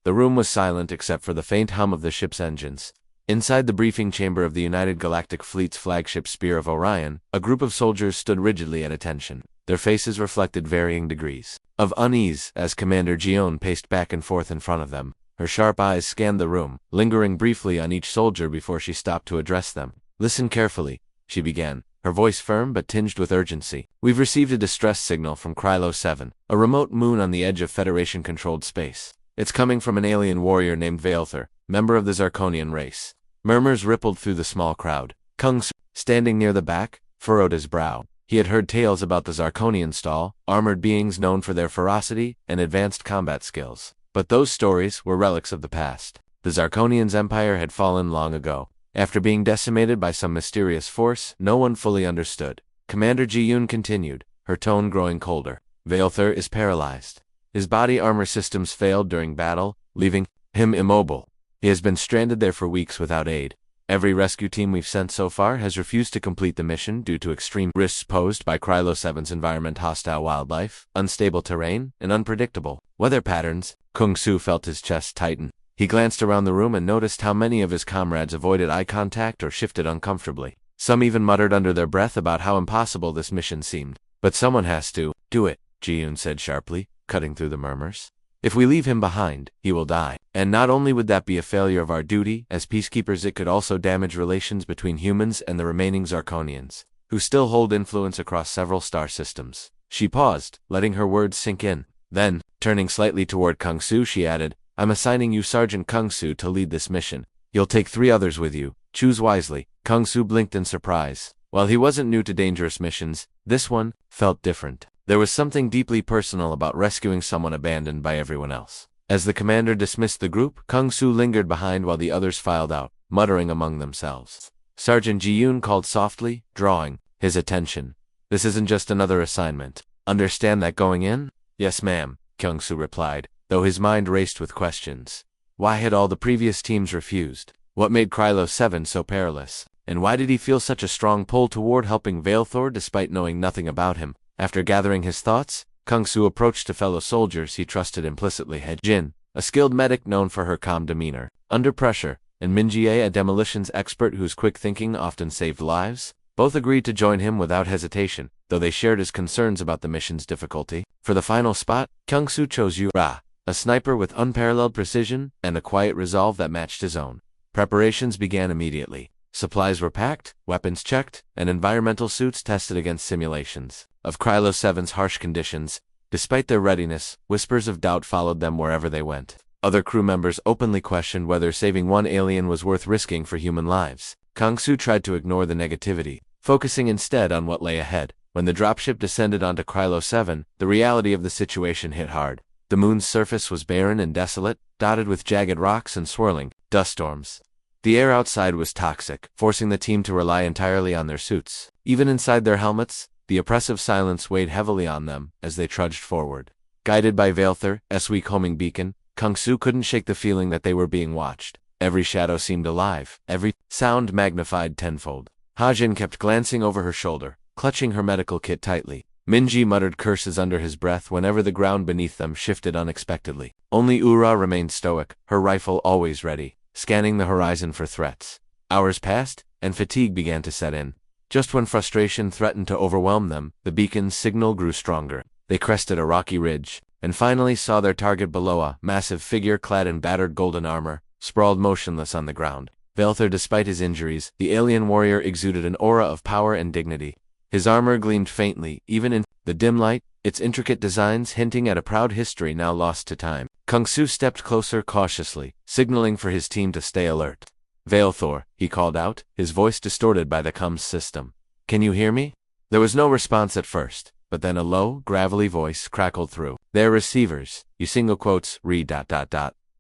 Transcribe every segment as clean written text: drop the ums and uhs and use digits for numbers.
The room was silent except for the faint hum of the ship's engines. Inside the briefing chamber of the United Galactic Fleet's flagship Spear of Orion, a group of soldiers stood rigidly at attention. Their faces reflected varying degrees of unease as Commander Gion paced back and forth in front of them. Her sharp eyes scanned the room, lingering briefly on each soldier before she stopped to address them. "Listen carefully," she began, her voice firm but tinged with urgency. "We've received a distress signal from Krylo 7, a remote moon on the edge of Federation-controlled space. It's coming from an alien warrior named Valthor, member of the Zarkonian race." Murmurs rippled through the small crowd. Kung Su, standing near the back, furrowed his brow. He had heard tales about the Zarkonian Stall, armored beings known for their ferocity and advanced combat skills. But those stories were relics of the past. The Zarkonians' empire had fallen long ago, after being decimated by some mysterious force no one fully understood. Commander Ji-Yoon continued, her tone growing colder. "Valthor is paralyzed. His body armor systems failed during battle, leaving him immobile. He has been stranded there for weeks without aid. Every rescue team we've sent so far has refused to complete the mission due to extreme risks posed by Krylo 7's environment, hostile wildlife, unstable terrain, and unpredictable weather patterns." Kung Su felt his chest tighten. He glanced around the room and noticed how many of his comrades avoided eye contact or shifted uncomfortably. Some even muttered under their breath about how impossible this mission seemed. "But someone has to do it," Ji-Yoon said sharply, cutting through the murmurs. "If we leave him behind, he will die. And not only would that be a failure of our duty as peacekeepers, it could also damage relations between humans and the remaining Zarkonians, who still hold influence across several star systems." She paused, letting her words sink in. Then, turning slightly toward Kung Su, she added, "I'm assigning you Sergeant Kung Su to lead this mission. You'll take 3 others with you. Choose wisely." Kung Su blinked in surprise. While he wasn't new to dangerous missions, this one felt different. There was something deeply personal about rescuing someone abandoned by everyone else. As the commander dismissed the group, Kung Su lingered behind while the others filed out, muttering among themselves. Sergeant Ji-Yoon called softly, drawing his attention. "This isn't just another assignment. Understand that going in?" "Yes, ma'am," Kung Su replied, though his mind raced with questions. Why had all the previous teams refused? What made Krylo 7 so perilous? And why did he feel such a strong pull toward helping Valthor despite knowing nothing about him? After gathering his thoughts, Kung Su approached a fellow soldiers he trusted implicitly, Jin, a skilled medic known for her calm demeanor under pressure, and Minjie, a demolitions expert whose quick thinking often saved lives. Both agreed to join him without hesitation, though they shared his concerns about the mission's difficulty. For the final spot, Kung Su chose Yu-Ra, a sniper with unparalleled precision and a quiet resolve that matched his own. Preparations began immediately. Supplies were packed, weapons checked, and environmental suits tested against simulations of Krylo 7's harsh conditions. Despite their readiness, whispers of doubt followed them wherever they went. Other crew members openly questioned whether saving one alien was worth risking for human lives. Kung Su tried to ignore the negativity, focusing instead on what lay ahead. When the dropship descended onto Krylo 7, the reality of the situation hit hard. The moon's surface was barren and desolate, dotted with jagged rocks and swirling dust storms. The air outside was toxic, forcing the team to rely entirely on their suits. Even inside their helmets, the oppressive silence weighed heavily on them as they trudged forward. Guided by Valthor's weak homing beacon, Kung Su couldn't shake the feeling that they were being watched. Every shadow seemed alive, every sound magnified tenfold. Hajin kept glancing over her shoulder, clutching her medical kit tightly. Minji muttered curses under his breath whenever the ground beneath them shifted unexpectedly. Only Ura remained stoic, her rifle always ready, scanning the horizon for threats. Hours passed, and fatigue began to set in. Just when frustration threatened to overwhelm them, the beacon's signal grew stronger. They crested a rocky ridge, and finally saw their target below, a massive figure clad in battered golden armor, sprawled motionless on the ground. Valthor, despite his injuries, the alien warrior exuded an aura of power and dignity. His armor gleamed faintly, even in the dim light, its intricate designs hinting at a proud history now lost to time. Kung Su stepped closer cautiously, signaling for his team to stay alert. "Valthor," he called out, his voice distorted by the comms system. "Can you hear me?" There was no response at first, but then a low, gravelly voice crackled through. "Their receivers, you single quotes, read ...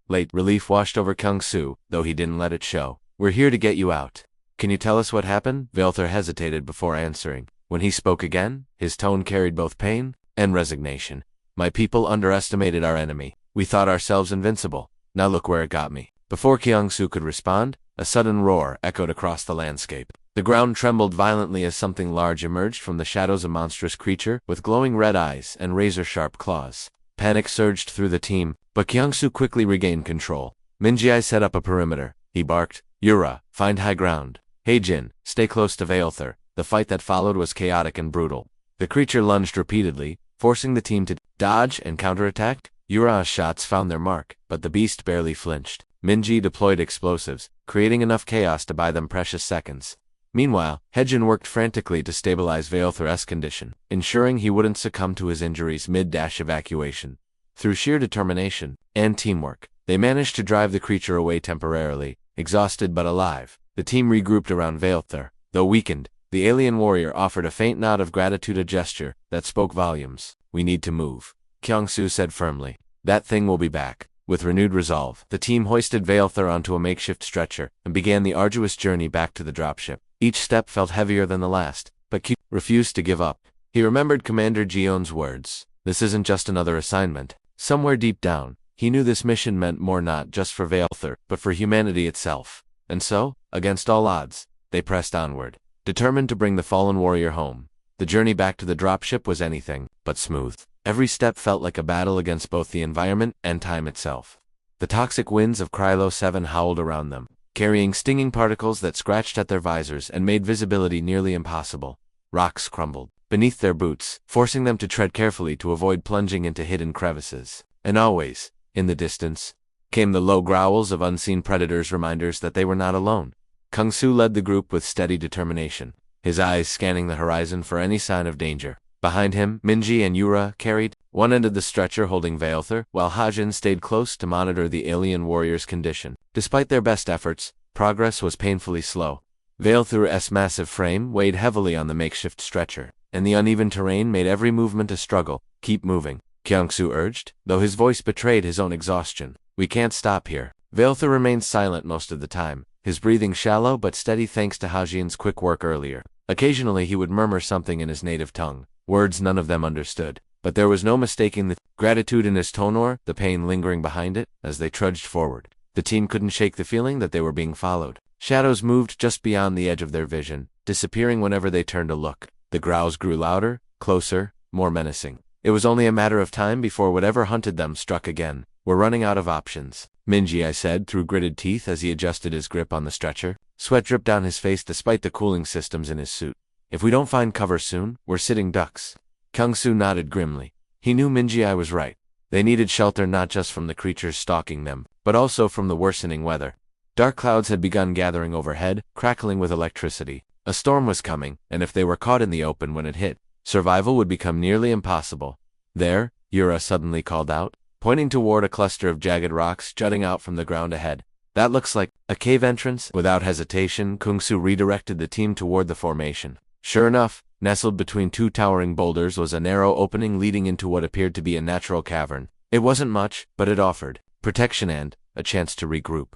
Late relief washed over Kung Su, though he didn't let it show. "We're here to get you out. Can you tell us what happened?" Valthor hesitated before answering. When he spoke again, his tone carried both pain and resignation. "My people underestimated our enemy. We thought ourselves invincible. Now look where it got me." Before Kung Su could respond, a sudden roar echoed across the landscape. The ground trembled violently as something large emerged from the shadows, a monstrous creature with glowing red eyes and razor-sharp claws. Panic surged through the team, But Kyungsu quickly regained control. Minji set up a perimeter. He barked, "Yura, find high ground. Heijin, stay close to Veilther." The fight that followed was chaotic and brutal. The creature lunged repeatedly, forcing the team to dodge and counterattack. Yura's shots found their mark, but the beast barely flinched. Minji deployed explosives, creating enough chaos to buy them precious seconds. Meanwhile, Heijin worked frantically to stabilize Veilther's condition, ensuring he wouldn't succumb to his injuries mid-evacuation. Through sheer determination and teamwork, they managed to drive the creature away temporarily. Exhausted but alive, the team regrouped around Veilther. Though weakened, the alien warrior offered a faint nod of gratitude, a gesture that spoke volumes. "We need to move," Kyungsu said firmly. "That thing will be back." With renewed resolve, the team hoisted Veilther onto a makeshift stretcher and began the arduous journey back to the dropship. Each step felt heavier than the last, but Q refused to give up. He remembered Commander Gion's words. This isn't just another assignment. Somewhere deep down, he knew this mission meant more, not just for Veilther, but for humanity itself. And so, against all odds, they pressed onward, determined to bring the fallen warrior home. The journey back to the dropship was anything but smooth. Every step felt like a battle against both the environment and time itself. The toxic winds of Krylo 7 howled around them, carrying stinging particles that scratched at their visors and made visibility nearly impossible. Rocks crumbled beneath their boots, forcing them to tread carefully to avoid plunging into hidden crevices. And always, in the distance, came the low growls of unseen predators, reminders that they were not alone. Kyungsu led the group with steady determination, his eyes scanning the horizon for any sign of danger. Behind him, Minji and Yura carried one end of the stretcher holding Veilther, while Heijin stayed close to monitor the alien warrior's condition. Despite their best efforts, progress was painfully slow. Veilther's massive frame weighed heavily on the makeshift stretcher, and the uneven terrain made every movement a struggle. "Keep moving," Kyungsu urged, though his voice betrayed his own exhaustion. "We can't stop here." Veilther remained silent most of the time, his breathing shallow but steady thanks to Heijin's quick work earlier. Occasionally he would murmur something in his native tongue, words none of them understood, but there was no mistaking the gratitude in his tone or the pain lingering behind it. As they trudged forward, the team couldn't shake the feeling that they were being followed. Shadows moved just beyond the edge of their vision, disappearing whenever they turned to look. The growls grew louder, closer, more menacing. It was only a matter of time before whatever hunted them struck again. "We're running out of options," Minji said through gritted teeth as he adjusted his grip on the stretcher. Sweat dripped down his face despite the cooling systems in his suit. "If we don't find cover soon, we're sitting ducks." Kyungsu nodded grimly. He knew Minji was right. They needed shelter not just from the creatures stalking them, but also from the worsening weather. Dark clouds had begun gathering overhead, crackling with electricity. A storm was coming, and if they were caught in the open when it hit, survival would become nearly impossible. "There," Yura suddenly called out, pointing toward a cluster of jagged rocks jutting out from the ground ahead. "That looks like a cave entrance." Without hesitation, Kyungsu redirected the team toward the formation. Sure enough, nestled between two towering boulders was a narrow opening leading into what appeared to be a natural cavern. It wasn't much, but it offered protection and a chance to regroup.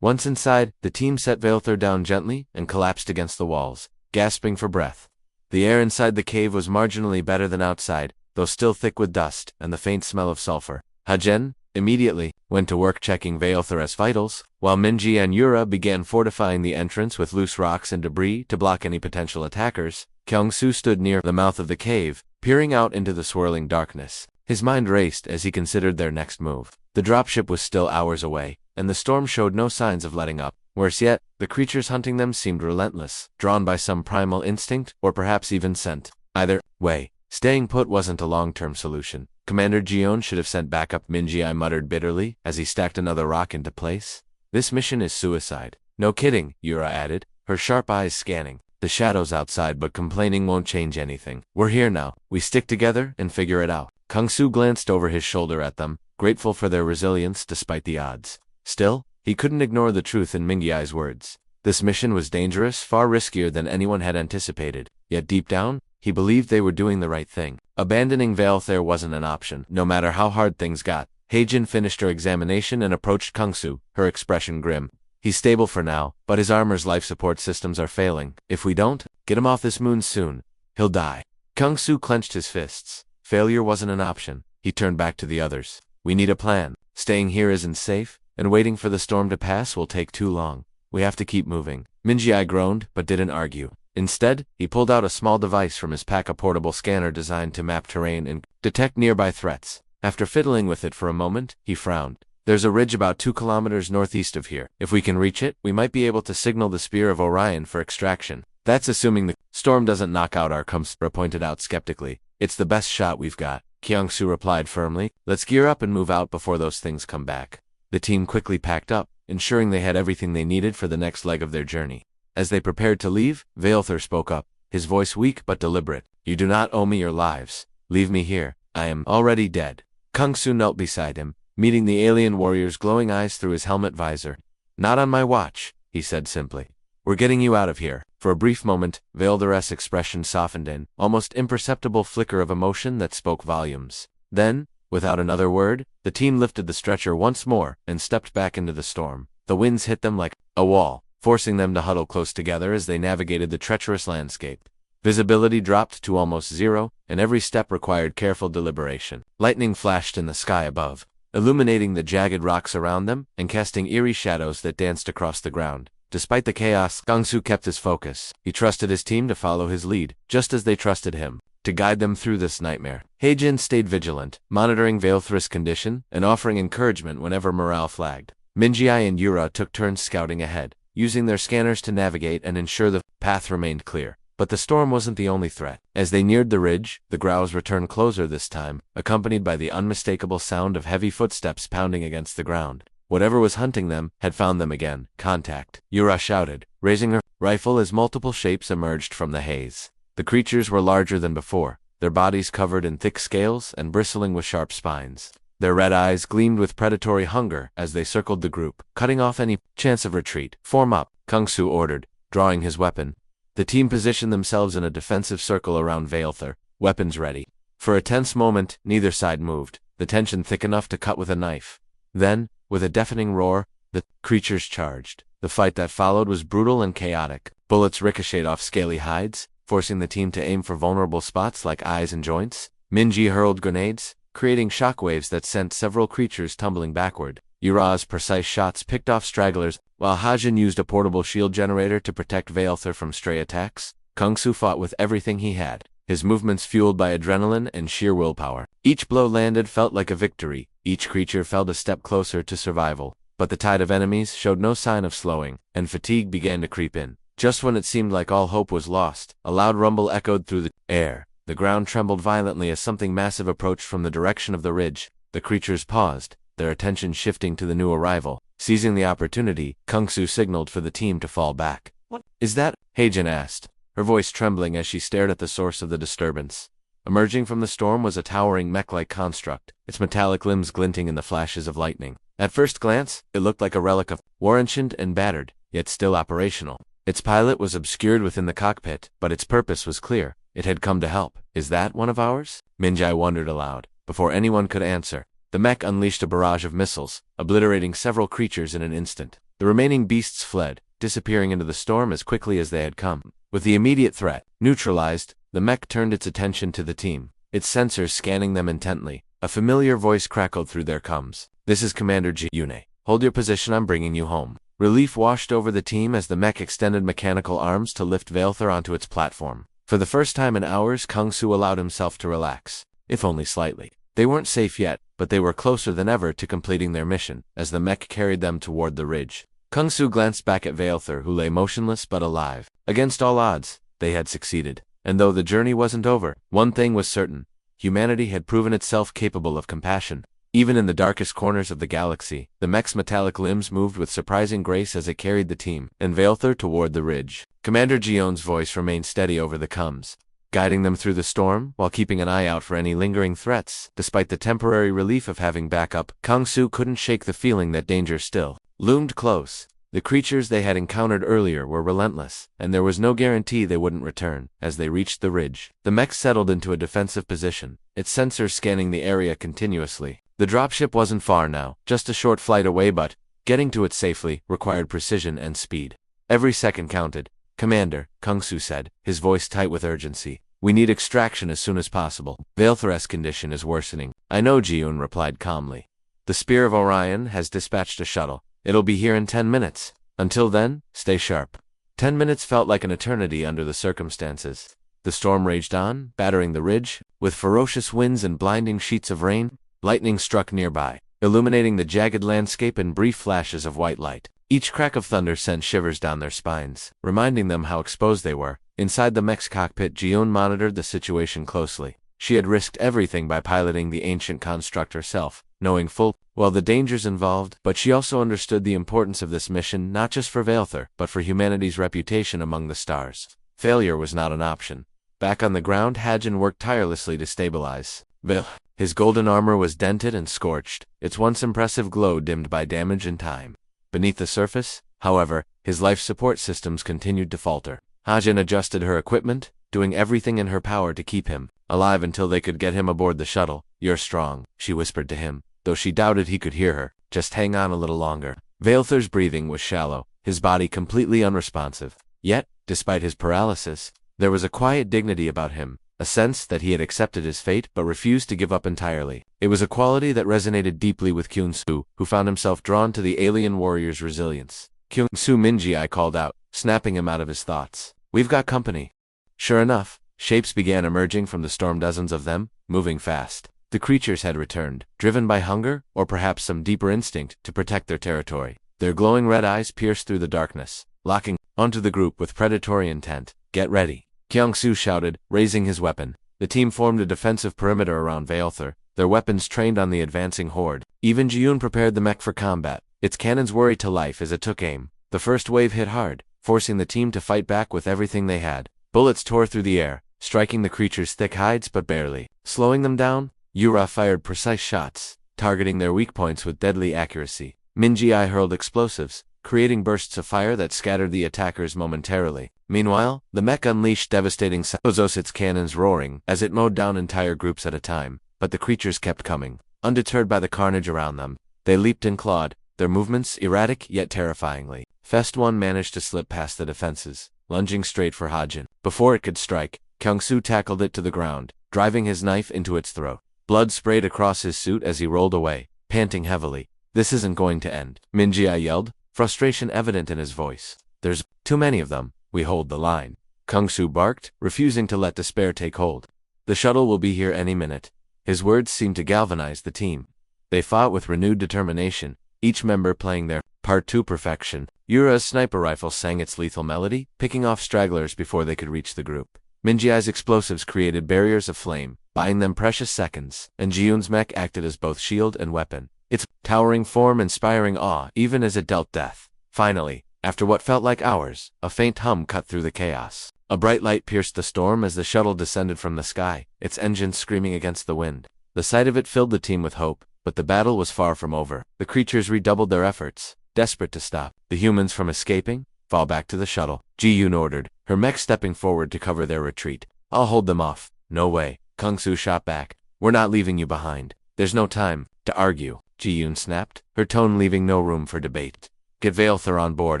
Once inside, the team set Veilther down gently and collapsed against the walls, gasping for breath. The air inside the cave was marginally better than outside, though still thick with dust and the faint smell of sulfur. Heijin immediately went to work checking Veilther's vitals, while Minji and Yura began fortifying the entrance with loose rocks and debris to block any potential attackers. Kyungsu stood near the mouth of the cave, peering out into the swirling darkness. His mind raced as he considered their next move. The dropship was still hours away, and the storm showed no signs of letting up. Worse yet, the creatures hunting them seemed relentless, drawn by some primal instinct, or perhaps even scent. Either way, staying put wasn't a long-term solution. Commander Gion should have sent backup, Minji muttered bitterly as he stacked another rock into place. "This mission is suicide." "No kidding," Yura added, her sharp eyes scanning the shadows outside, "but complaining won't change anything. We're here now. We stick together and figure it out." Kyungsu glanced over his shoulder at them, grateful for their resilience despite the odds. Still, he couldn't ignore the truth in Mingyai's words. This mission was dangerous, far riskier than anyone had anticipated, yet deep down, he believed they were doing the right thing. Abandoning Veilther wasn't an option, no matter how hard things got. Heijin finished her examination and approached Kyungsu, her expression grim. "He's stable for now, but his armor's life support systems are failing. If we don't get him off this moon soon, he'll die." Kyungsu clenched his fists. Failure wasn't an option. He turned back to the others. "We need a plan. Staying here isn't safe, and waiting for the storm to pass will take too long. We have to keep moving." Minji groaned, but didn't argue. Instead, he pulled out a small device from his pack, a portable scanner designed to map terrain and detect nearby threats. After fiddling with it for a moment, he frowned. There's a ridge about 2 kilometers northeast of here. If we can reach it, we might be able to signal the Spear of Orion for extraction. That's assuming the storm doesn't knock out our Kumsra pointed out skeptically. It's the best shot we've got, Kyung-soo replied firmly. Let's gear up and move out before those things come back. The team quickly packed up, ensuring they had everything they needed for the next leg of their journey. As they prepared to leave, Vaelthur spoke up, his voice weak but deliberate. You do not owe me your lives. Leave me here. I am already dead. Kyung-soo knelt beside him, meeting the alien warrior's glowing eyes through his helmet visor. Not on my watch, he said simply. We're getting you out of here. For a brief moment, Vaelthur's expression softened in, almost imperceptible flicker of emotion that spoke volumes. Then, without another word, the team lifted the stretcher once more and stepped back into the storm. The winds hit them like a wall, forcing them to huddle close together as they navigated the treacherous landscape. Visibility dropped to almost zero, and every step required careful deliberation. Lightning flashed in the sky above, illuminating the jagged rocks around them and casting eerie shadows that danced across the ground. Despite the chaos, Kyung-soo kept his focus. He trusted his team to follow his lead, just as they trusted him, to guide them through this nightmare. Haejin stayed vigilant, monitoring Vaelthur's condition and offering encouragement whenever morale flagged. Minji and Yura took turns scouting ahead, using their scanners to navigate and ensure the path remained clear. But the storm wasn't the only threat. As they neared the ridge, the growls returned closer this time, accompanied by the unmistakable sound of heavy footsteps pounding against the ground. Whatever was hunting them had found them again. Contact, Yura shouted, raising her rifle as multiple shapes emerged from the haze. The creatures were larger than before, their bodies covered in thick scales and bristling with sharp spines. Their red eyes gleamed with predatory hunger as they circled the group, cutting off any chance of retreat. Form up, Kyung-soo ordered, drawing his weapon. The team positioned themselves in a defensive circle around Vaelthur, weapons ready. For a tense moment, neither side moved, the tension thick enough to cut with a knife. Then, with a deafening roar, the creatures charged. The fight that followed was brutal and chaotic. Bullets ricocheted off scaly hides, forcing the team to aim for vulnerable spots like eyes and joints. Minji hurled grenades, creating shockwaves that sent several creatures tumbling backward. Yura's precise shots picked off stragglers, while Haejin used a portable shield generator to protect Vaelthur from stray attacks. Kyung-soo fought with everything he had, his movements fueled by adrenaline and sheer willpower. Each blow landed felt like a victory, each creature felt a step closer to survival. But the tide of enemies showed no sign of slowing, and fatigue began to creep in. Just when it seemed like all hope was lost, a loud rumble echoed through the air. The ground trembled violently as something massive approached from the direction of the ridge. The creatures paused, their attention shifting to the new arrival. Seizing the opportunity, Kyung-soo signaled for the team to fall back. What is that? Haejin asked, her voice trembling as she stared at the source of the disturbance. Emerging from the storm was a towering mech-like construct, its metallic limbs glinting in the flashes of lightning. At first glance, it looked like a relic of war, ancient and battered, yet still operational. Its pilot was obscured within the cockpit, but its purpose was clear. It had come to help. Is that one of ours? Minji wondered aloud. Before anyone could answer, the mech unleashed a barrage of missiles, obliterating several creatures in an instant. The remaining beasts fled, disappearing into the storm as quickly as they had come. With the immediate threat neutralized, the mech turned its attention to the team, its sensors scanning them intently. A familiar voice crackled through their comms. This is Commander Ji-Yune. Hold your position, I'm bringing you home. Relief washed over the team as the mech extended mechanical arms to lift Vaelthur onto its platform. For the first time in hours, Kyung-soo allowed himself to relax, if only slightly. They weren't safe yet, but they were closer than ever to completing their mission, as the mech carried them toward the ridge. Kyung-soo glanced back at Vaelthur, who lay motionless but alive. Against all odds, they had succeeded. And though the journey wasn't over, one thing was certain. Humanity had proven itself capable of compassion. Even in the darkest corners of the galaxy, the mech's metallic limbs moved with surprising grace as it carried the team and Vaelthur toward the ridge. Commander Ji-Yone's voice remained steady over the comms, guiding them through the storm while keeping an eye out for any lingering threats. Despite the temporary relief of having backup, Kyung-soo couldn't shake the feeling that danger still loomed close. The creatures they had encountered earlier were relentless, and there was no guarantee they wouldn't return. As they reached the ridge, the mech settled into a defensive position, its sensors scanning the area continuously. The dropship wasn't far now, just a short flight away, but getting to it safely required precision and speed. Every second counted. Commander, Kyung-soo said, his voice tight with urgency. We need extraction as soon as possible. Vaelthur's condition is worsening. I know, Ji-Yoon replied calmly. The Spear of Orion has dispatched a shuttle. It'll be here in 10 minutes. Until then, stay sharp. 10 minutes felt like an eternity under the circumstances. The storm raged on, battering the ridge, with ferocious winds and blinding sheets of rain. Lightning struck nearby, illuminating the jagged landscape in brief flashes of white light. Each crack of thunder sent shivers down their spines, reminding them how exposed they were. Inside the mech's cockpit, Ji-yoon monitored the situation closely. She had risked everything by piloting the ancient construct herself, knowing full well the dangers involved, but she also understood the importance of this mission not just for Vaelthur, but for humanity's reputation among the stars. Failure was not an option. Back on the ground, Hajin worked tirelessly to stabilize Vaelthur. His golden armor was dented and scorched, its once impressive glow dimmed by damage and time. Beneath the surface, however, his life support systems continued to falter. Hajin adjusted her equipment, doing everything in her power to keep him alive until they could get him aboard the shuttle. "You're strong," she whispered to him, though she doubted he could hear her. "Just hang on a little longer." Vaelthur's breathing was shallow, his body completely unresponsive. Yet, despite his paralysis, there was a quiet dignity about him, a sense that he had accepted his fate but refused to give up entirely. It was a quality that resonated deeply with Kyung-soo, who found himself drawn to the alien warrior's resilience. "Kyung-soo," Min-ji called out, snapping him out of his thoughts. "We've got company." Sure enough, shapes began emerging from the storm, dozens of them, moving fast. The creatures had returned, driven by hunger, or perhaps some deeper instinct, to protect their territory. Their glowing red eyes pierced through the darkness, locking onto the group with predatory intent. "Get ready," Kyung-soo shouted, raising his weapon. The team formed a defensive perimeter around Vaelthur, their weapons trained on the advancing horde. Even Ji-yoon prepared the mech for combat, its cannons worried to life as it took aim. The first wave hit hard, forcing the team to fight back with everything they had. Bullets tore through the air, striking the creatures' thick hides but barely slowing them down. Yura fired precise shots, targeting their weak points with deadly accuracy. Min-ji hurled explosives, creating bursts of fire that scattered the attackers momentarily. Meanwhile, the mech unleashed devastating sounds, its cannons roaring as it mowed down entire groups at a time. But the creatures kept coming. Undeterred by the carnage around them, they leaped and clawed, their movements erratic yet terrifyingly. Fest 1 managed to slip past the defenses, lunging straight for Hajin. Before it could strike, Kyung-soo tackled it to the ground, driving his knife into its throat. Blood sprayed across his suit as he rolled away, panting heavily. "This isn't going to end," Min-ji yelled, frustration evident in his voice. "There's too many of them. We hold the line." Kyung-soo barked, refusing to let despair take hold. "The shuttle will be here any minute." His words seemed to galvanize the team. They fought with renewed determination, each member playing their part to perfection. Yura's sniper rifle sang its lethal melody, picking off stragglers before they could reach the group. Min-ji's explosives created barriers of flame, buying them precious seconds, and Ji-yoon's mech acted as both shield and weapon, its towering form inspiring awe even as it dealt death. Finally, after what felt like hours, a faint hum cut through the chaos. A bright light pierced the storm as the shuttle descended from the sky, its engines screaming against the wind. The sight of it filled the team with hope, but the battle was far from over. The creatures redoubled their efforts, desperate to stop the humans from escaping. "Fall back to the shuttle," Ji-yoon ordered, her mech stepping forward to cover their retreat. "I'll hold them off." "No way," Kyung-soo shot back. "We're not leaving you behind." "There's no time to argue," Ji-yoon snapped, her tone leaving no room for debate. "Get Vaelthur on board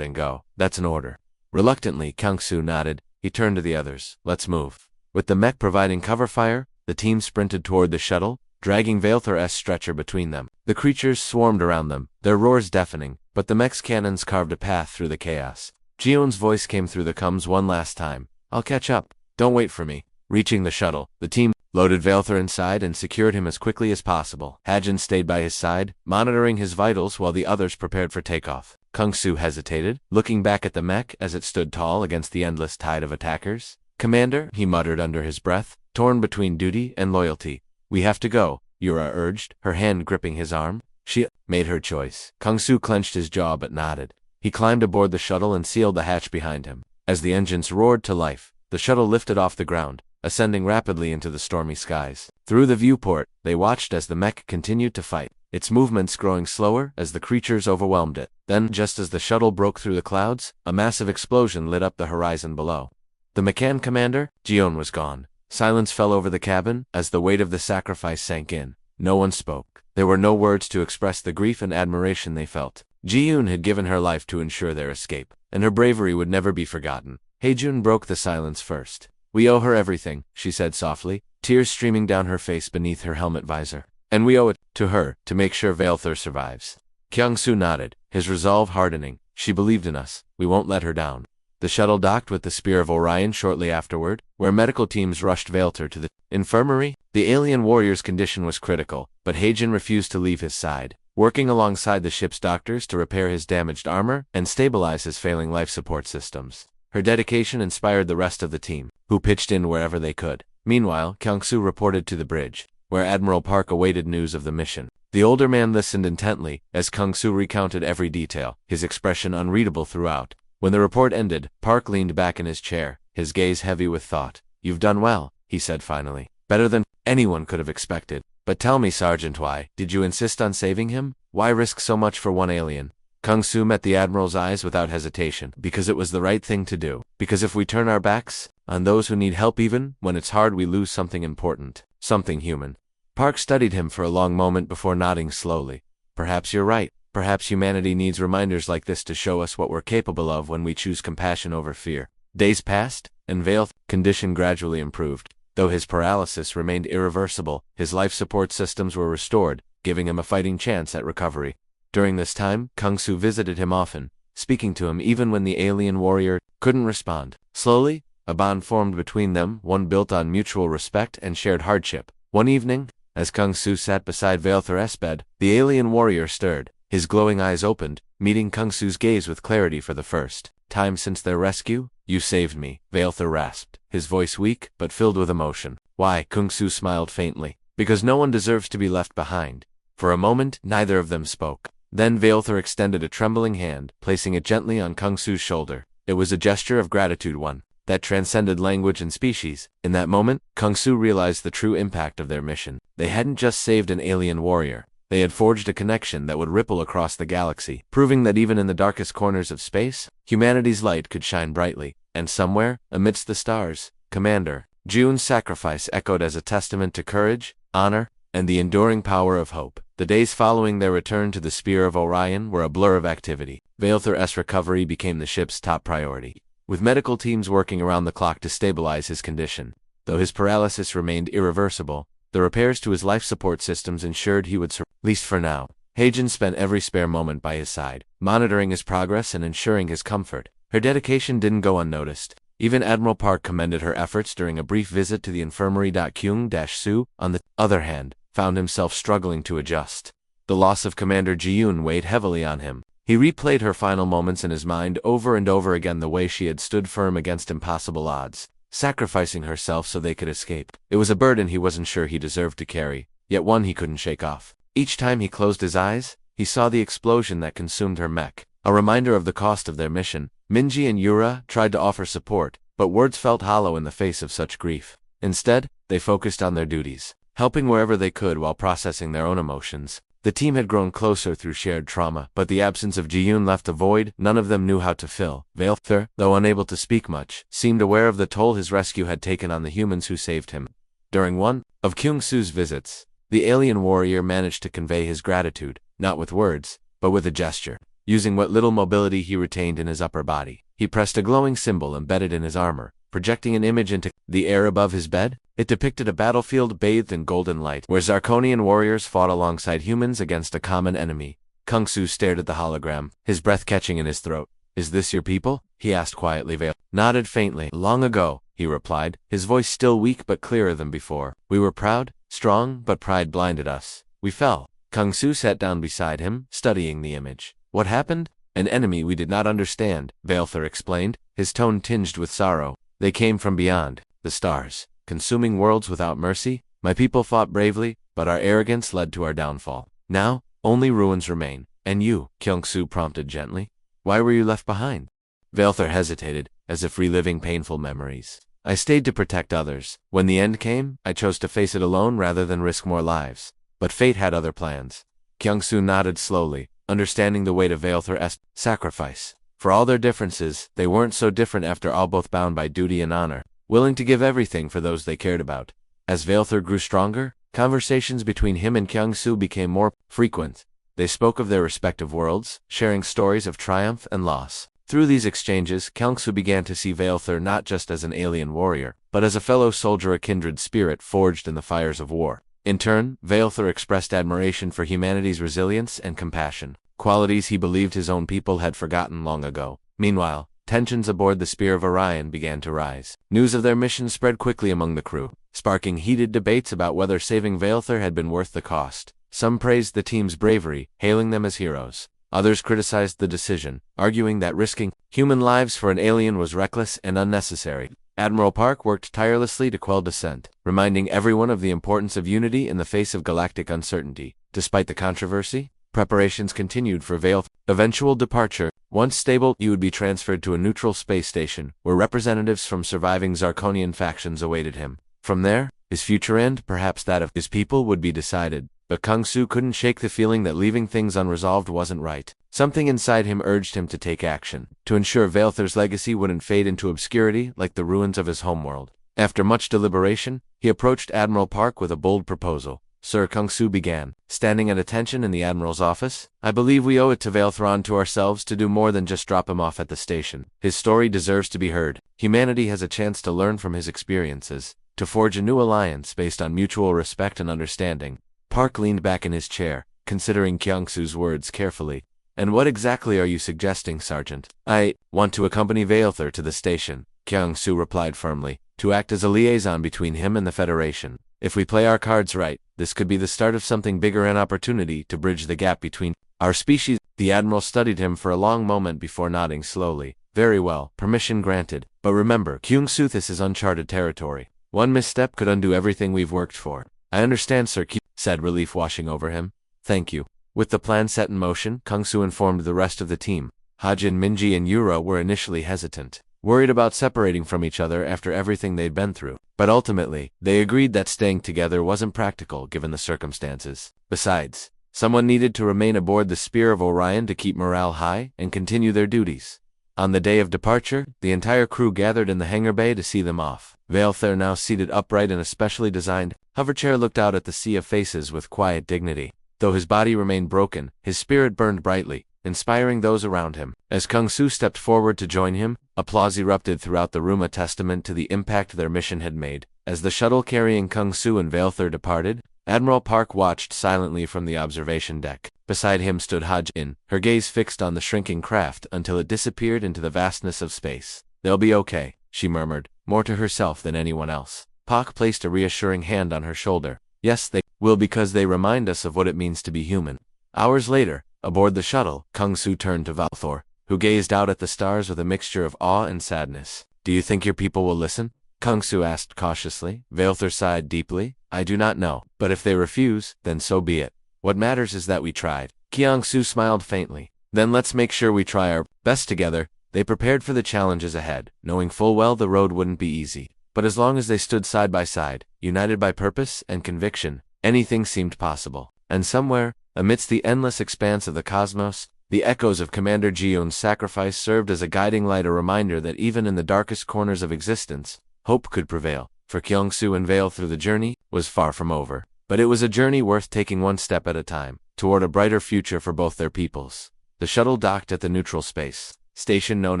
and go. That's an order." Reluctantly, Kyung-soo nodded. He turned to the others. "Let's move." With the mech providing cover fire, the team sprinted toward the shuttle, dragging Vaelthur's stretcher between them. The creatures swarmed around them, their roars deafening, but the mech's cannons carved a path through the chaos. Ji-yoon's voice came through the coms one last time. "I'll catch up. Don't wait for me." Reaching the shuttle, the team loaded Vaelthur inside and secured him as quickly as possible. Hajin stayed by his side, monitoring his vitals while the others prepared for takeoff. Kyung-soo hesitated, looking back at the mech as it stood tall against the endless tide of attackers. "Commander," he muttered under his breath, torn between duty and loyalty. "We have to go," Yura urged, her hand gripping his arm. She made her choice. Kyung-soo clenched his jaw but nodded. He climbed aboard the shuttle and sealed the hatch behind him. As the engines roared to life, the shuttle lifted off the ground, ascending rapidly into the stormy skies. Through the viewport, they watched as the mech continued to fight, its movements growing slower as the creatures overwhelmed it. Then, just as the shuttle broke through the clouds, a massive explosion lit up the horizon below. The Mechan commander, Ji-yoon, was gone. Silence fell over the cabin as the weight of the sacrifice sank in. No one spoke. There were no words to express the grief and admiration they felt. Ji-yoon had given her life to ensure their escape, and her bravery would never be forgotten. Haejun broke the silence first. "We owe her everything," she said softly, tears streaming down her face beneath her helmet visor. "And we owe it to her to make sure Vaelthur survives." Kyung-soo nodded, his resolve hardening. "She believed in us. We won't let her down." The shuttle docked with the Spear of Orion shortly afterward, where medical teams rushed Valter to the infirmary. The alien warrior's condition was critical, but Hagen refused to leave his side, working alongside the ship's doctors to repair his damaged armor and stabilize his failing life support systems. Her dedication inspired the rest of the team, who pitched in wherever they could. Meanwhile, Kyung-soo reported to the bridge, where Admiral Park awaited news of the mission. The older man listened intently as Kyung-soo recounted every detail, his expression unreadable throughout. When the report ended, Park leaned back in his chair, his gaze heavy with thought. "You've done well," he said finally. "Better than anyone could have expected. But tell me, Sergeant, why did you insist on saving him? Why risk so much for one alien?" Kyung-soo met the Admiral's eyes without hesitation. "Because it was the right thing to do. Because if we turn our backs on those who need help even when it's hard, we lose something important, something human." Park studied him for a long moment before nodding slowly. "Perhaps you're right. Perhaps humanity needs reminders like this to show us what we're capable of when we choose compassion over fear." Days passed, and Val's condition gradually improved. Though his paralysis remained irreversible, his life support systems were restored, giving him a fighting chance at recovery. During this time, Kyung-soo visited him often, speaking to him even when the alien warrior couldn't respond. Slowly, a bond formed between them, one built on mutual respect and shared hardship. One evening, as Kyung-soo sat beside Valther's bed, the alien warrior stirred. His glowing eyes opened, meeting Kyung-soo's gaze with clarity for the first time since their rescue. "You saved me," Valther rasped, his voice weak but filled with emotion. "Why?" Kyung-soo smiled faintly. "Because no one deserves to be left behind." For a moment, neither of them spoke. Then Valther extended a trembling hand, placing it gently on Kyung-soo's shoulder. It was a gesture of gratitude, one that transcended language and species. In that moment, Kyung-soo realized the true impact of their mission. They hadn't just saved an alien warrior. They had forged a connection that would ripple across the galaxy, proving that even in the darkest corners of space, humanity's light could shine brightly. And somewhere, amidst the stars, Commander June's sacrifice echoed as a testament to courage, honor, and the enduring power of hope. The days following their return to the Spear of Orion were a blur of activity. Valther's recovery became the ship's top priority, with medical teams working around the clock to stabilize his condition. Though his paralysis remained irreversible, the repairs to his life support systems ensured he would survive, at least for now. Hagen spent every spare moment by his side, monitoring his progress and ensuring his comfort. Her dedication didn't go unnoticed. Even Admiral Park commended her efforts during a brief visit to the infirmary. Kyung-soo, on the other hand, found himself struggling to adjust. The loss of Commander Ji-yoon weighed heavily on him. He replayed her final moments in his mind over and over again, the way she had stood firm against impossible odds, sacrificing herself so they could escape. It was a burden he wasn't sure he deserved to carry, yet one he couldn't shake off. Each time he closed his eyes, he saw the explosion that consumed her mech, a reminder of the cost of their mission. Minji and Yura tried to offer support, but words felt hollow in the face of such grief. Instead, they focused on their duties, helping wherever they could while processing their own emotions. The team had grown closer through shared trauma, but the absence of Ji-yoon left a void none of them knew how to fill. Valther, though unable to speak much, seemed aware of the toll his rescue had taken on the humans who saved him. During one of Kyung-soo's visits, the alien warrior managed to convey his gratitude, not with words, but with a gesture. Using what little mobility he retained in his upper body, he pressed a glowing symbol embedded in his armor, projecting an image into the air above his bed. It depicted a battlefield bathed in golden light, where Zarkonian warriors fought alongside humans against a common enemy. Kyung-soo stared at the hologram, his breath catching in his throat. "Is this your people?" he asked quietly. Vale nodded faintly. "Long ago," he replied, his voice still weak but clearer than before. "We were proud, strong, but pride blinded us. We fell." Kyung-soo sat down beside him, studying the image. "What happened? An enemy we did not understand," Valther explained, his tone tinged with sorrow. "They came from beyond the stars, consuming worlds without mercy. My people fought bravely, but our arrogance led to our downfall. Now, only ruins remain." "And you?" Kyung-soo prompted gently. "Why were you left behind?" Valther hesitated, as if reliving painful memories. "I stayed to protect others. When the end came, I chose to face it alone rather than risk more lives. But fate had other plans." Kyung-soo nodded slowly, understanding the weight of Valther's sacrifice. For all their differences, they weren't so different after all, both bound by duty and honor, willing to give everything for those they cared about. As Valther grew stronger, conversations between him and Kyung-soo became more frequent. They spoke of their respective worlds, sharing stories of triumph and loss. Through these exchanges, Kyung-soo began to see Valther not just as an alien warrior, but as a fellow soldier, a kindred spirit forged in the fires of war. In turn, Valther expressed admiration for humanity's resilience and compassion, qualities he believed his own people had forgotten long ago. Meanwhile, Tensions aboard the Spear of Orion began to rise. News of their mission spread quickly among the crew, sparking heated debates about whether saving Vaelthur had been worth the cost. Some praised the team's bravery, hailing them as heroes. Others criticized the decision, arguing that risking human lives for an alien was reckless and unnecessary. Admiral Park worked tirelessly to quell dissent, reminding everyone of the importance of unity in the face of galactic uncertainty. Despite the controversy, preparations continued for Vaelthur's eventual departure. Once stable, he would be transferred to a neutral space station, where representatives from surviving Zarkonian factions awaited him. From there, his future and perhaps that of his people would be decided. But Kung Su couldn't shake the feeling that leaving things unresolved wasn't right. Something inside him urged him to take action, to ensure Vaelthur's legacy wouldn't fade into obscurity like the ruins of his homeworld. After much deliberation, he approached Admiral Park with a bold proposal. Sir, Kung Su began, standing at attention in the Admiral's office. I believe we owe it to Vaelthur to ourselves to do more than just drop him off at the station. His story deserves to be heard. Humanity has a chance to learn from his experiences, to forge a new alliance based on mutual respect and understanding. Park leaned back in his chair, considering Kung Su's words carefully. And what exactly are you suggesting, Sergeant? I want to accompany Vaelthur to the station, Kung Su replied firmly, to act as a liaison between him and the Federation. If we play our cards right, this could be the start of something bigger, an opportunity to bridge the gap between our species. The Admiral studied him for a long moment before nodding slowly. Very well, permission granted. But remember, Kung Su, this is uncharted territory. One misstep could undo everything we've worked for. I understand, Sir, said, relief washing over him. Thank you. With the plan set in motion, Kung Su informed the rest of the team. Hajin, Minji, and Yura were initially hesitant, worried about separating from each other after everything they'd been through. But ultimately, they agreed that staying together wasn't practical given the circumstances. Besides, someone needed to remain aboard the Spear of Orion to keep morale high and continue their duties. On the day of departure, the entire crew gathered in the hangar bay to see them off. Vaelthur, now seated upright in a specially designed hoverchair, looked out at the sea of faces with quiet dignity. Though his body remained broken, his spirit burned brightly, inspiring those around him. As Kung Su stepped forward to join him, applause erupted throughout the room, a testament to the impact their mission had made. As the shuttle carrying Kung Su and Vaelthur departed, Admiral Park watched silently from the observation deck. Beside him stood Hajin, her gaze fixed on the shrinking craft until it disappeared into the vastness of space. They'll be okay, she murmured, more to herself than anyone else. Park placed a reassuring hand on her shoulder. Yes, they will, because they remind us of what it means to be human. Hours later, aboard the shuttle, Kung Su turned to Vaelthur, who gazed out at the stars with a mixture of awe and sadness. Do you think your people will listen? Kung Su asked cautiously. Vaelthur sighed deeply. I do not know, but if they refuse, then so be it. What matters is that we tried. Kung Su smiled faintly. Then let's make sure we try our best together. They prepared for the challenges ahead, knowing full well the road wouldn't be easy. But as long as they stood side by side, united by purpose and conviction, anything seemed possible. And somewhere, amidst the endless expanse of the cosmos, the echoes of Commander Jion's sacrifice served as a guiding light, a reminder that even in the darkest corners of existence, hope could prevail. For Kung Su and Vaelthur, the journey was far from over. But it was a journey worth taking one step at a time, toward a brighter future for both their peoples. The shuttle docked at the neutral space station known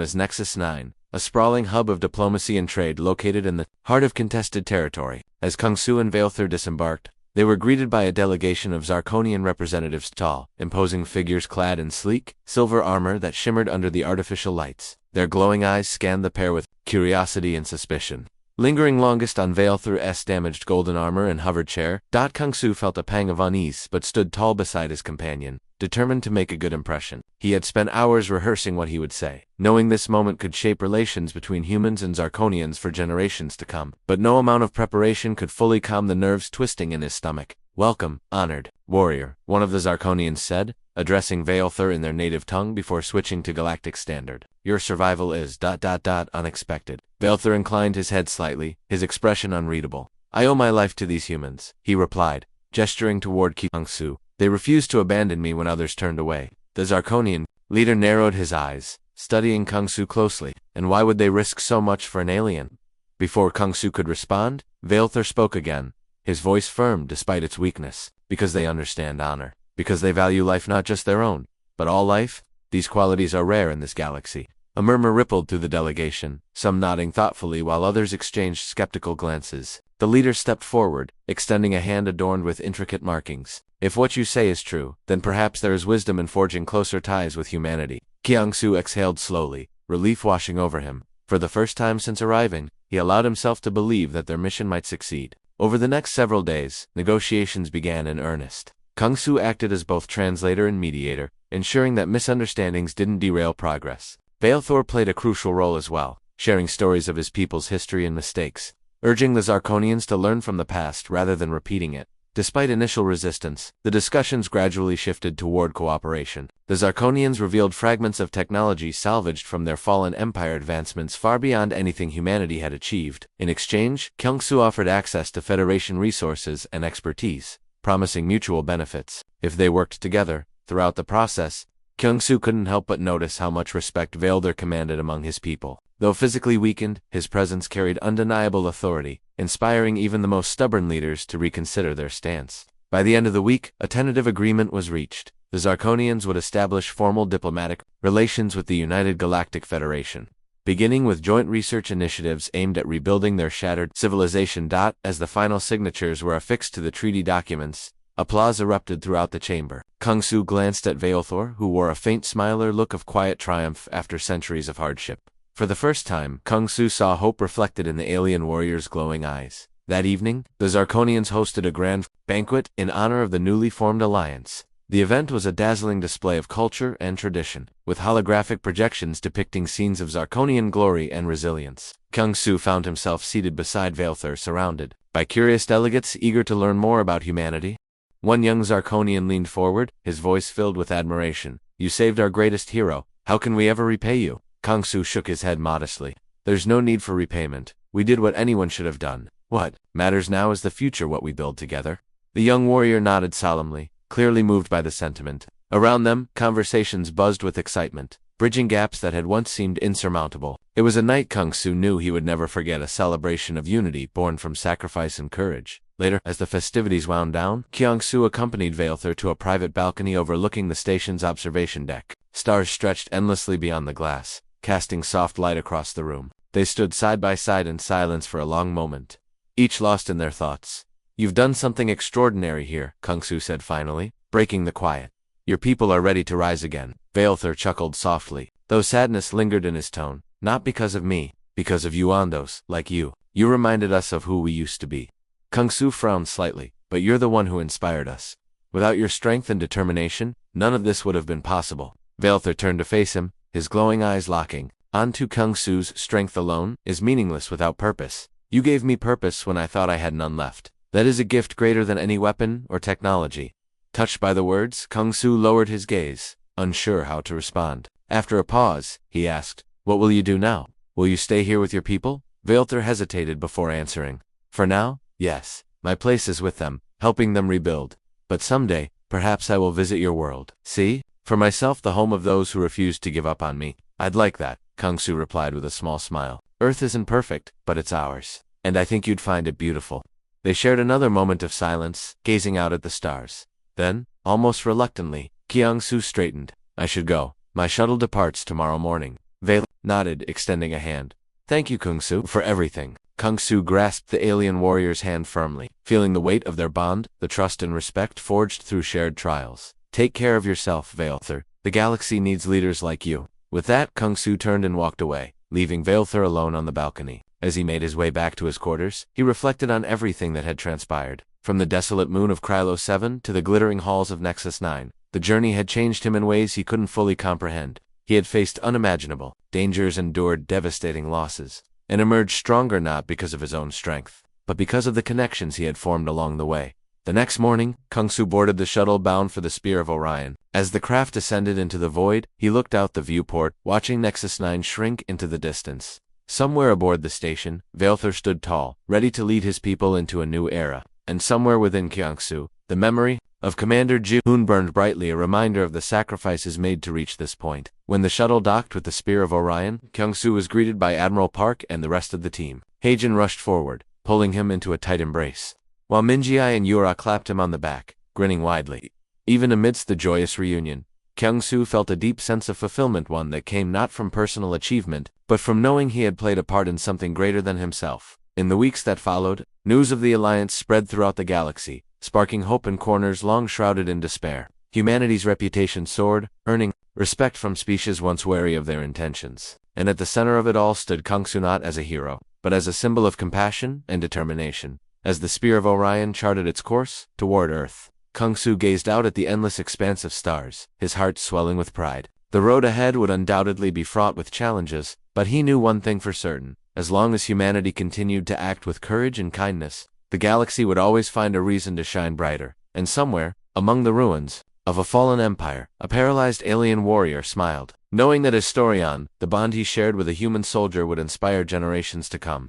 as Nexus 9, a sprawling hub of diplomacy and trade located in the heart of contested territory. As Kung Su and Vaelthur disembarked, they were greeted by a delegation of Zarkonian representatives, tall, imposing figures clad in sleek, silver armor that shimmered under the artificial lights. Their glowing eyes scanned the pair with curiosity and suspicion. Lingering longest on Vaelthur's damaged golden armor and hovered chair, Kung Su felt a pang of unease but stood tall beside his companion, determined to make a good impression. He had spent hours rehearsing what he would say, knowing this moment could shape relations between humans and Zarkonians for generations to come. But no amount of preparation could fully calm the nerves twisting in his stomach. Welcome, honored warrior, one of the Zarkonians said, addressing Vaelthur in their native tongue before switching to Galactic Standard. Your survival is ... unexpected. Vaelthur inclined his head slightly, his expression unreadable. I owe my life to these humans, he replied, gesturing toward Kung Su. They refused to abandon me when others turned away. The Zarkonian leader narrowed his eyes, studying Kung Su closely. And why would they risk so much for an alien? Before Kung Su could respond, Vaelthur spoke again, his voice firm despite its weakness. Because they understand honor. Because they value life, not just their own, but all life. These qualities are rare in this galaxy. A murmur rippled through the delegation, some nodding thoughtfully while others exchanged skeptical glances. The leader stepped forward, extending a hand adorned with intricate markings. If what you say is true, then perhaps there is wisdom in forging closer ties with humanity. Kung Su exhaled slowly, relief washing over him. For the first time since arriving, he allowed himself to believe that their mission might succeed. Over the next several days, negotiations began in earnest. Kung Su acted as both translator and mediator, ensuring that misunderstandings didn't derail progress. Balethor played a crucial role as well, sharing stories of his people's history and mistakes, urging the Zarkonians to learn from the past rather than repeating it. Despite initial resistance, the discussions gradually shifted toward cooperation. The Zarkonians revealed fragments of technology salvaged from their fallen empire advancements far beyond anything humanity had achieved. In exchange, Kung Su offered access to Federation resources and expertise, promising mutual benefits. If they worked together, throughout the process, Kung Su couldn't help but notice how much respect Balethor commanded among his people. Though physically weakened, his presence carried undeniable authority, inspiring even the most stubborn leaders to reconsider their stance. By the end of the week, a tentative agreement was reached. The Zarkonians would establish formal diplomatic relations with the United Galactic Federation, beginning with joint research initiatives aimed at rebuilding their shattered civilization. As the final signatures were affixed to the treaty documents, applause erupted throughout the chamber. Kung Su glanced at Balethor, who wore a faint smiler look of quiet triumph after centuries of hardship. For the first time, Kung Su saw hope reflected in the alien warrior's glowing eyes. That evening, the Zarkonians hosted a grand banquet in honor of the newly formed alliance. The event was a dazzling display of culture and tradition, with holographic projections depicting scenes of Zarkonian glory and resilience. Kung Su found himself seated beside Balethor, surrounded by curious delegates eager to learn more about humanity. One young Zarkonian leaned forward, his voice filled with admiration. "You saved our greatest hero. How can we ever repay you?" Kung Su shook his head modestly. "There's no need for repayment. We did what anyone should have done. What matters now is the future, what we build together." The young warrior nodded solemnly, clearly moved by the sentiment. Around them, conversations buzzed with excitement, bridging gaps that had once seemed insurmountable. It was a night Kung Su knew he would never forget, a celebration of unity born from sacrifice and courage. Later, as the festivities wound down, Kung Su accompanied Balethor to a private balcony overlooking the station's observation deck. Stars stretched endlessly beyond the glass, casting soft light across the room. They stood side by side in silence for a long moment, each lost in their thoughts. "You've done something extraordinary here," Kung Su said finally, breaking the quiet. "Your people are ready to rise again." Balethor chuckled softly, though sadness lingered in his tone. "Not because of me, because of Yuandos, like you. You reminded us of who we used to be." Kung Su frowned slightly. "But you're the one who inspired us. Without your strength and determination, none of this would have been possible." Balethor turned to face him, his glowing eyes locking. "Onto Kung Su's strength alone is meaningless without purpose. You gave me purpose when I thought I had none left. That is a gift greater than any weapon or technology." Touched by the words, Kung Su lowered his gaze, unsure how to respond. After a pause, he asked, "What will you do now? Will you stay here with your people?" Balethor hesitated before answering. "For now, yes. My place is with them, helping them rebuild. But someday, perhaps I will visit your world. See? For myself, the home of those who refuse to give up on me. I'd like that," Kung Su replied with a small smile. "Earth isn't perfect, but it's ours. And I think you'd find it beautiful." They shared another moment of silence, gazing out at the stars. Then, almost reluctantly, Kung Su straightened. "I should go. My shuttle departs tomorrow morning." Balethor nodded, extending a hand. "Thank you, Kung Su, for everything." Kung Su grasped the alien warrior's hand firmly, feeling the weight of their bond, the trust and respect forged through shared trials. "Take care of yourself, Balethor. The galaxy needs leaders like you." With that, Kung Su turned and walked away, leaving Balethor alone on the balcony. As he made his way back to his quarters, he reflected on everything that had transpired. From the desolate moon of Krylo 7 to the glittering halls of Nexus 9, the journey had changed him in ways he couldn't fully comprehend. He had faced unimaginable dangers, endured devastating losses, and emerged stronger not because of his own strength, but because of the connections he had formed along the way. The next morning, Kung Su boarded the shuttle bound for the Spear of Orion. As the craft descended into the void, he looked out the viewport, watching Nexus 9 shrink into the distance. Somewhere aboard the station, Balethor stood tall, ready to lead his people into a new era. And somewhere within Kung Su, the memory of Commander Ji-hoon burned brightly, a reminder of the sacrifices made to reach this point. When the shuttle docked with the Spear of Orion, Kung Su was greeted by Admiral Park and the rest of the team. Heijin rushed forward, pulling him into a tight embrace, while Minjiai and Yura clapped him on the back, grinning widely. Even amidst the joyous reunion, Kung Su felt a deep sense of fulfillment, one that came not from personal achievement, but from knowing he had played a part in something greater than himself. In the weeks that followed, news of the Alliance spread throughout the galaxy, sparking hope in corners long shrouded in despair. Humanity's reputation soared, earning respect from species once wary of their intentions. and at the center of it all stood Kangsu not as a hero, but as a symbol of compassion and determination. As the Spear of Orion charted its course toward Earth, Kangsu gazed out at the endless expanse of stars, his heart swelling with pride. The road ahead would undoubtedly be fraught with challenges, but he knew one thing for certain: as long as humanity continued to act with courage and kindness, the galaxy would always find a reason to shine brighter. And somewhere, among the ruins of a fallen empire, a paralyzed alien warrior smiled, knowing that his story, the bond he shared with a human soldier, would inspire generations to come.